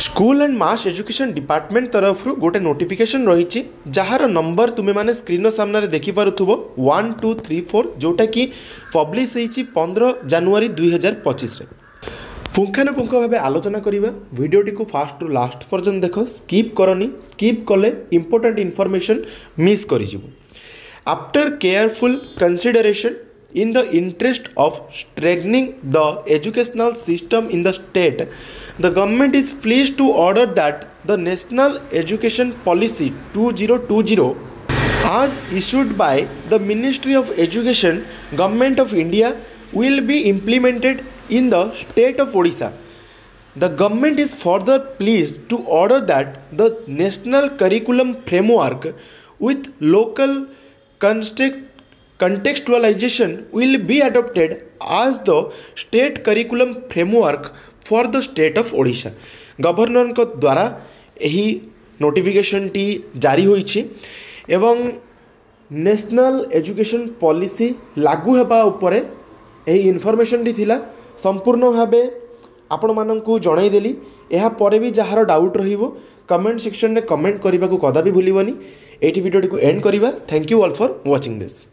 School and mass education department तरफ गोटे notification रही जार नंबर तुम्हें मैंने स्क्रीन सामने देखिपे 1234 जोटा कि पब्लिश होती 15 जनवरी 2025 पुंखानुपुंख भाव आलोचना करवा वीडियोटी को फास्ट रु लास्ट पर्यंत देख स्किप करनी स्किप कले इंपोर्टेंट इनफॉरमेशन मिस कर after careful consideration in the interest of strengthening the educational system in the state, the government is pleased to order that the National Education Policy 2020 as issued by the Ministry of Education, Government of India will be implemented in the state of Odisha. The government is further pleased to order that the National Curriculum Framework with local contextualization will be adopted as the state curriculum framework for the state of Odisha. Governor को द्वारा यही notification T जारी होईछि एवं national education policy लागू हेबा उपरे यही information T थिला संपूर्ण भाबे आपण माननकु जणाई देली। एहा परे भी जहार डाउट रहिबो कमेंट सेक्शन में कमेंट करने को कदापि भूलिबनी। एठी वीडियो को एंड करिबा। Thank you all for watching this.